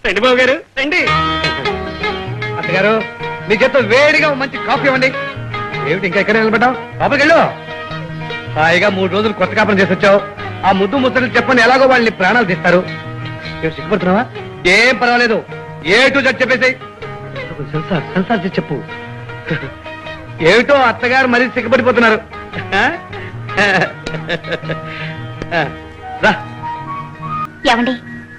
రండి బాబు గారు రండి. అత్తగారు మీ చేత వేడిగా మంచి కాఫీ ఇవ్వండి. ఏమిటి ఇంకా ఎక్కడ నిలబడ్డావు? లోపలికి వెళ్ళు. హాయిగా 3 రోజులు కొత్త కాపురం చేసి వచ్చావు. ఆ ముద్దు ముచ్చట్లు చెప్పండి, ఎలాగో వాళ్ళని ప్రాణాలు తీస్తారు. ఏమి సిగ్గుపడుతున్నావా? ఏం పర్వాలేదు, ఏ టు జడ్ చెప్పేసాయి. సెన్సార్ చేసి చెప్పు. ఏమిటో అత్తగారు మరీ సిగ్గుపడిపోతున్నారు. రా. ఏమండి,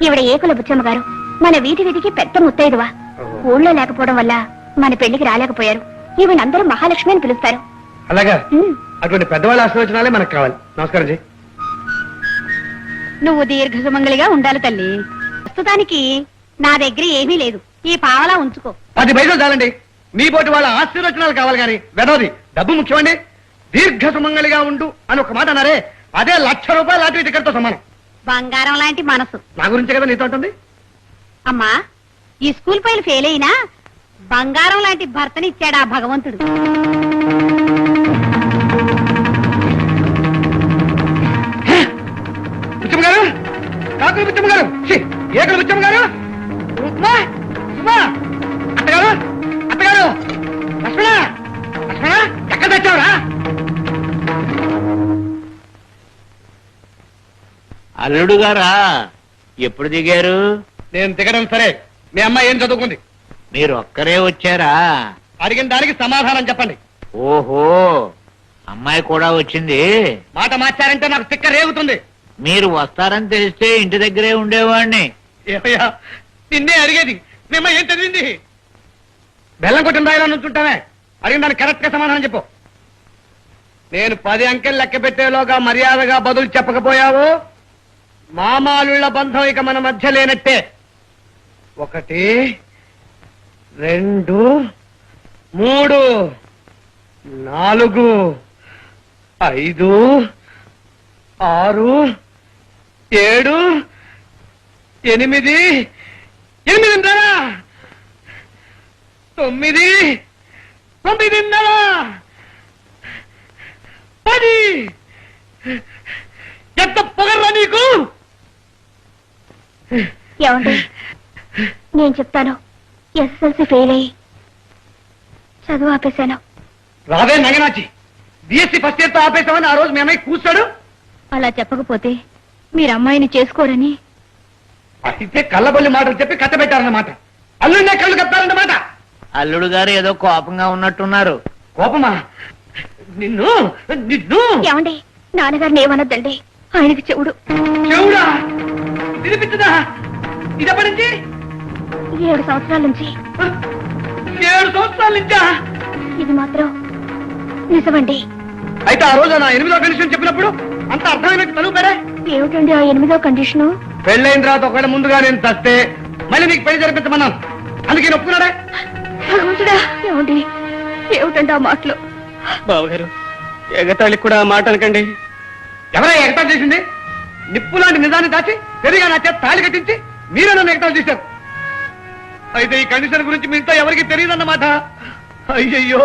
ఈవిడ ఏకుల బుచ్చమ్మ గారు మన వీధికి పెద్ద ముత్తైదువా. ఊళ్ళో లేకపోవడం వల్ల మన పెళ్లికి రాలేకపోయారు. ఈవిడ అందరూ మహాలక్ష్మి అని పిలుస్తారు. అలాగా? అటువంటి పెద్దవాళ్ళ ఆశీర్వచనాలే మనకు కావాలి. నమస్కారం జీ. నువ్వు దీర్ఘ సుమంగళిగా ఉండాలి తల్లి. ప్రస్తుతానికి నా దగ్గర ఏమీ లేదు, ఈ పావలా ఉంచుకో. 10 పైసలు చాలండి. మీ పోటీ వాళ్ళ ఆశీర్వచనాలు కావాలి కానీ వెదవది డబ్బు ముఖ్యమండి. దీర్ఘ సుమంగళిగా ఉండు అని ఒక మాట అన్నారే, అదే ₹1,00,000 లాటరీ టికెట్ తో సమానం. బంగారం లాంటి మనసు. నా గురించే కదా నీతో ఉంటుంది. అమ్మా, ఈ స్కూల్ పైలు ఫెయిల్ అయినా బంగారం లాంటి భర్తని ఇచ్చాడా భగవంతుడు. బుచ్చమ్మ గారు, కాకులు బుచ్చమ్మ గారు, ఏకలు బుచ్చమ్మ గారు, అత్తగారు, అత్తగారు, లక్ష్మణ, లక్ష్మణ, ఎక్కడ తెచ్చావురా? అల్లుడు గారా, ఎప్పుడు దిగారు? నేను దిగడం సరే, మీ అమ్మాయి ఏం చదువుకుంది? మీరు ఒక్కరే వచ్చారా? అడిగిన దానికి సమాధానం చెప్పండి. ఓహో, అమ్మాయి కూడా వచ్చింది. మాట మార్చారంటే నాకు తిక్క రేగుతుంది. మీరు వస్తారని తెలిస్తే ఇంటి దగ్గరే ఉండేవాడిని. ఏమయ్యా, నిన్నే అడిగేది. మీ అమ్మాయి ఏం చదివింది? బెల్లం కొట్టిన రాయిలా నుంచుంటానే. అడిగిన దానికి కరెక్ట్ గా సమాధానం చెప్పు. నేను 10 అంకెలు లెక్క పెట్టేలోగా మర్యాదగా బదులు చెప్పకపోయావు, మామాలుళ్ళ బంధం ఇక మన మధ్య లేనట్టే. 1 2 3 4 5 6 7 8 8:30 9 9:30 10. ఎంత పొగర్రా నీకు? ఏమండి, నేను చెప్తాను. ఎస్ఎస్ఎల్సీ ఫెయిల్ అయ్యి చదువు ఆపేశాను. రావే నగనాచి, బిఎస్సీ ఫస్ట్ ఇయర్ తో ఆపేశామని ఆ రోజు మీ అమ్మాయి కూర్చాడు. అలా చెప్పకపోతే మీరు అమ్మాయిని చేసుకోరని. అయితే కళ్ళబొల్లి మాటలు చెప్పి కట్టబెట్టారన్నమాట. అల్లుడినే కళ్ళు కప్పారన్నమాట. అల్లుడు గారు ఏదో కోపంగా ఉన్నట్టున్నారు. కోపమా? నిన్ను నిన్ను ఏమండి, నాన్నగారిని ఏమనొద్దండి, ఆయనకి చెవుడు. చెవుడా? వినిపించదా? ఇదెప్పటి నుంచి? 7 సంవత్సరాల నుంచి. 7 సంవత్సరాల నుంచా? ఇది మాత్రం నిజమండి. అయితే ఆ రోజు నా 8వ కండిషన్ చెప్పినప్పుడు అంత అర్థమైనట్టు చదువుతారే. ఏమిటండి ఆ 8వ కండిషను? పెళ్ళైన తర్వాత ఒకవేళ ముందుగా నేను చస్తే మళ్ళీ నీకు పెళ్లి జరిపించమన్నాను. అందుకే ఒప్పుకున్నాడే. భగవంతుడా, ఏమండి ఏమిటండి ఆ మాటలు? బావగారు, ఎగతాళికి కూడా ఆ మాట అనకండి. ఎవరైనా ఎగతాళి చేసింది? నిప్పు లాంటి నిజాన్ని దాచి పెరిగా నా చేత తాళి కట్టించి మీరే నన్ను ఎగతాళి చేశారు. అయితే ఈ కండిషన్ గురించి మీ ఇంట్లో ఎవరికి తెలియదన్నమాట. అయ్యయ్యో,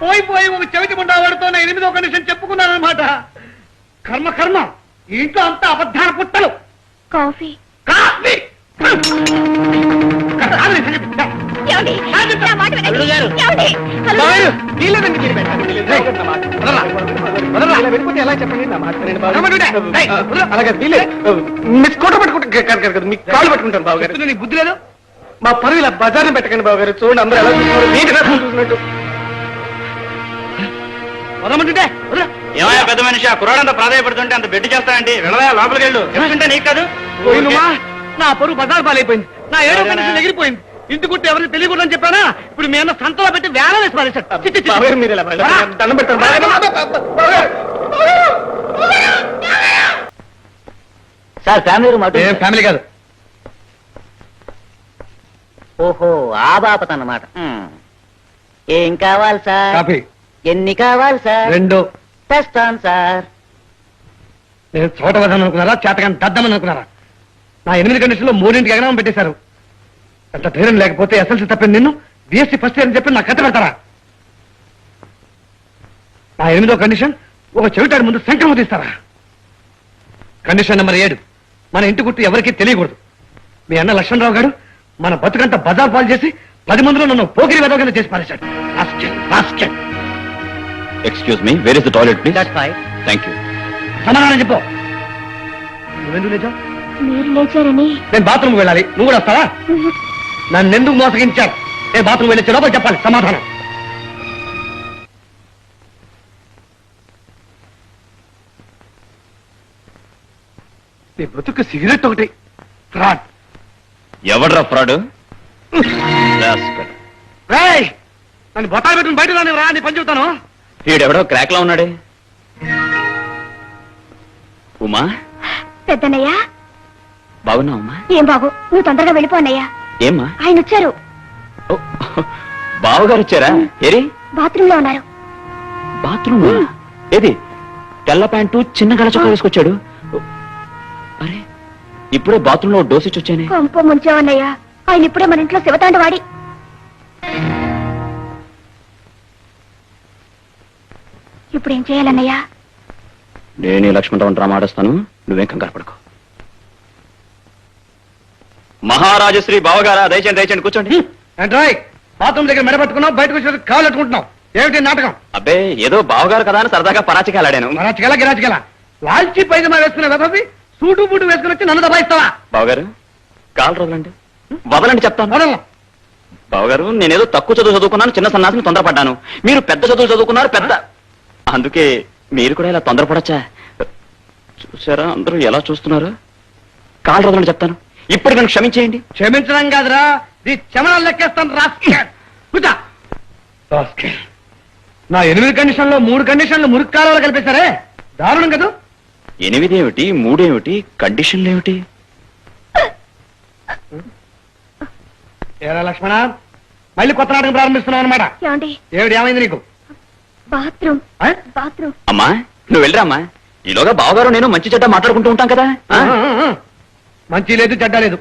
పోయి ఒక చెవిటి ఉండవాడితో నా 8వ కండిషన్ చెప్పుకున్నానన్నమాట. కర్మ కర్మ, ఈ ఇంట్లో అంతా అబద్ధాల పుట్టలు. కాఫీ. కాఫీ ఏమండి, నా మాట వినండి. ఏమండి? హలో. బుద్ధి లేదు. మా పరువు ఇలా బజార్ని పెట్టకండి బావగారు. చూడండి అందరూ ఎలా చూస్తున్నట్టు. వదలమంటుంటే ఏమయ్యా పెద్ద మనిషి, ఆ కుర్రాడంతా ప్రాధాయపడుతుంటే అంత బెట్టి చేస్తానండి. వెళ్ళవా లోపలికి వెళ్ళు. ఎందుకంటే నీకు కాదు. నా పరువు బజార్ పాలైపోయింది. నా 7వ కండిషన్ ఎగిరిపోయింది. ఇంటి గుట్టు ఎవరికి తెలియకూడదని చెప్పానా? ఇప్పుడు మీ అన్న సంతలో పెట్టి వేల వేసి పారేశాడు. దండం పెడతాను. సార్ ఫ్యామిలీ రూమ్ అటు. ఫ్యామిలీ కాదు. ఓహో, ఆ బాపత అన్నమాట. ఏం కావాలి సార్? కాఫీ. ఎన్ని కావాలి సార్? 2. తెస్తాను సార్. నేను చోట వదను అనుకున్నారా, చేతగాని దద్దమని అనుకున్నారా? నా 8 కండిషన్లో 3 ఎగరం పెట్టేశారు. అంత ధైర్యం లేకపోతే ఎస్ఎల్సీ తప్పింది నిన్ను బిఎస్సీ ఫస్ట్ ఇయర్ అని చెప్పి నాకు కట్ట పెడతారా? నా 8వ కండిషన్, ఒక చెవిటాడి ముందు శంఖం తీస్తారా? కండిషన్ నెంబర్ 7, మన ఇంటి గుట్టు ఎవరికీ తెలియకూడదు. మీ అన్న లక్ష్మణరావు గారు మన బతుకంతా బజార్ పాలు చేసి 10 మందిలో నన్ను పోకిరి వెదవ కింద చేసి పారేశాడు. Rascal, rascal. Excuse me, where is the toilet please? Thank you. సమాధానం చెప్పు. నువ్వెందుకు లేచావు? మీరు లేచారని నేను బాత్రూమ్ వెళ్ళాలి, నువ్వు కూడా వస్తావా? నన్ను ఎందుకు మోసగించారు? నేను బాత్రూమ్ వెళ్ళే లోపల చెప్పాలి సమాధానం. నీ బ్రతుకు సిగరెట్ ఒకటి ఫ్రాడ్. ఎవడ్రా ఫ్రాడ్? రేయ్, నన్ను బొత్తాలు పెట్టుకుని బయట రాని రా, నీ పని చెబుతాను. వీడెవడో క్రాక్ లో ఉన్నాడే. ఉమా, పెద్దనయ్యా. బాగున్నావు అమ్మా? ఏం బాబు, నువ్వు తొందరగా వెళ్ళిపో అన్నయ్యా. ఏమ్మా? ఆయన వచ్చారు. ఓ, బావగారు వచ్చారా? ఏరి బాత్రూమ్ లో ఉన్నారు. బాత్రూమ్ ఏది? తెల్ల ప్యాంటు చిన్న గడ చొక్కా వేసుకొచ్చాడు. ఓ, అరే ఇప్పుడే బాత్రూమ్ లో డోస్ ఇచ్చి వచ్చానే. కొంప ముంచావన్నయ్యా, ఆయన ఇప్పుడే మన ఇంట్లో శివతాండ వాడి. ఇప్పుడు ఏం చేయాలన్నయ్యా? నేను లక్ష్మణరావు డ్రామా ఆడేస్తాను, నువ్వేం కంగారు పడుకో. మహారాజశ్రీ బావగారా, దయచేయండి దయచేయండి, కూర్చోండి. ఏంట్రాయ్, బాత్రూమ్ దగ్గర మెడపట్టుకున్నావు, బయటకు వచ్చి కావాలట్టుకుంటున్నావు. ఏమిటి నాటకం? అబ్బే ఏదో బావగారు కదా అని సరదాగా పరాచికాలాడాను. మరాచికెలా గిరాచికెలా లాల్చి పైజమా వేసుకునే వెదవి సూటు బూటు వేసుకుని వచ్చి నన్ను దబాయిస్తావా? బావగారు కాలు రోజులండి, వదలండి చెప్తాను. వదలను. బావగారు నేనేదో తక్కువ చదువు చదువుకున్నాను, చిన్న సన్నాసిని తొందరపడ్డాను. మీరు పెద్ద చదువు చదువుకున్నారు, పెద్ద, అందుకే మీరు కూడా ఇలా తొందరపడచ్చా? చూసారా అందరూ ఎలా చూస్తున్నారు? కాలు రోజులండి చెప్తాను, ఇప్పుడు నన్ను క్షమించేయండి. క్షమించడం కాదురా, నీ చెమనాలు లెక్కేస్తాను. కూర్చో. రాస్కెల్. నా 8 కండిషన్లో 3 కండిషన్లు మురికి కాలంలో కల్పిస్తారే, దారుణం కదా. 8 ఏమిటి, 3 ఏమిటి, కండిషన్లు ఏమిటి? ఏరా లక్ష్మణ, మళ్ళీ కొత్త నాటకం ప్రారంభిస్తున్నావు అనమాట. ఏమండి? ఏమిటి, ఏమైంది నీకు? బాత్రూమ్ ఆ? బాత్రూమ్. అమ్మా నువ్వు వెళ్ళరా అమ్మా, ఈలోగా బావగారు నేను మంచి చెడ్డ మాట్లాడుకుంటూ ఉంటాం కదా. మంచి లేదు చెడ్డ లేదు.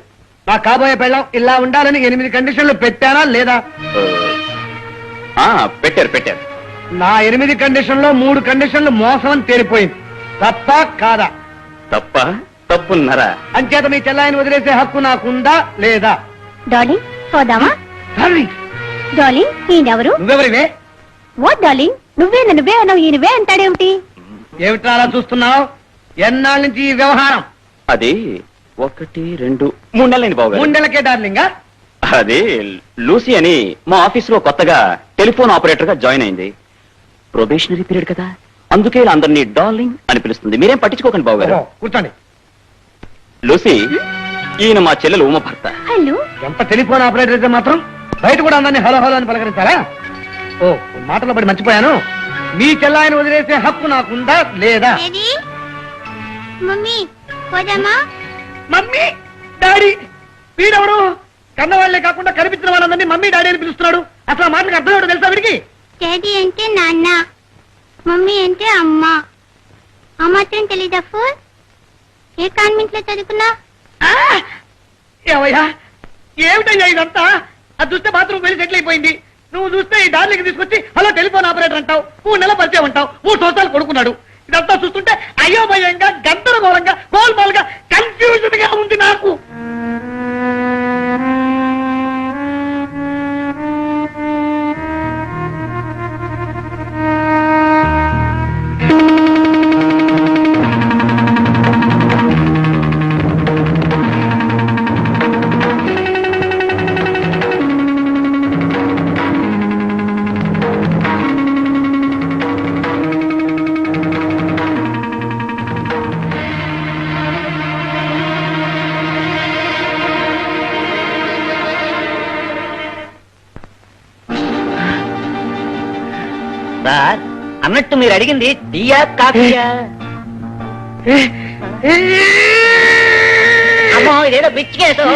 నా కాబోయే పెళ్ళం ఇలా ఉండాలని 8 కండిషన్లు పెట్టానా లేదా? పెట్టారు పెట్టారు. నా 8 కండిషన్లో 3 కండిషన్లు మోసం అని తేలిపోయింది. తప్ప కాదా? తప్ప తప్పున్నారా? అంచేత మీ చెల్లాయిని వదిలేసే హక్కు నాకుందా లేదా? డార్లింగ్ పోదామా? డార్లింగ్, డార్లింగ్ ఈయనెవరు? నువ్వెవరివే? ఓ డార్లింగ్, నువ్వే అన్నావు, ఈయనవే అంటాడేమిటి? ఏమిట్రా అలా చూస్తున్నావు? ఎన్నాళ్ళ నుంచి ఈ వ్యవహారం? అది 1, 2, 3 నెలలైంది బావగారు. 3 నెలలకే డార్లింగా? అది లూసీ అని మా ఆఫీస్ లో కొత్తగా టెలిఫోన్ ఆపరేటర్ గా జాయిన్ అయింది. ప్రొబేషనరీ పీరియడ్ కదా, అందుకే ఇలా అందరినీ డార్లింగ్ అని పిలుస్తుంది. మీరేం పట్టించుకోకండి బావగారు. ఓహో, కూర్చోండి. లూసీ ఈయన మా చెల్లెలు ఉమ భర్త. హలో. ఎంత టెలిఫోన్ ఆపరేటర్ అయితే మాత్రం బయట కూడా అందరినీ హలో హలో అని పలకరించారా? ఓ, మాటలో పడి మర్చిపోయాను. మీ చెల్లాయిని వదిలేసే హక్కు నాకుందా లేదా? మమ్మీ పోదామా? మమ్మీ, డాడీ, వీడెవడు? కన్నవాళ్లే కాకుండా కనిపించిన వాళ్ళందరినీ మమ్మీ డాడీ అని పిలుస్తున్నాడు. అసలు ఆ మాటలకు అర్థం ఏమిటో తెలుసా వీడికి? డాడీ అంటే నాన్న, మమ్మీ అంటే అమ్మ. ఆ మాత్రం తెలీదా? ఫోన్ ఏ కాన్వెంట్ లో చదువుకున్నా? ఏవయ్యా, ఏమిటయ్యా ఇదంతా? అది చూస్తే బాత్రూమ్ వెళ్ళి సెటిల్ అయిపోయింది. నువ్వు చూస్తే ఈ డార్లింగ్ తీసుకొచ్చి హలో టెలిఫోన్ ఆపరేటర్ అంటావు. 3 నెలల పరిచయం అంటావు. 3 సంవత్సరాలు కొడుకున్నాడు. ఇదంతా చూస్తుంటే అయోమయంగా, గందరగోళంగా, గోల్మాల్గా, కన్ఫ్యూజన్ గా ఉంది నాకు. సార్ అన్నట్టు మీరు అడిగింది టీయా కాఫీయా? అమ్మో ఇదేదో బిచ్చికేసో.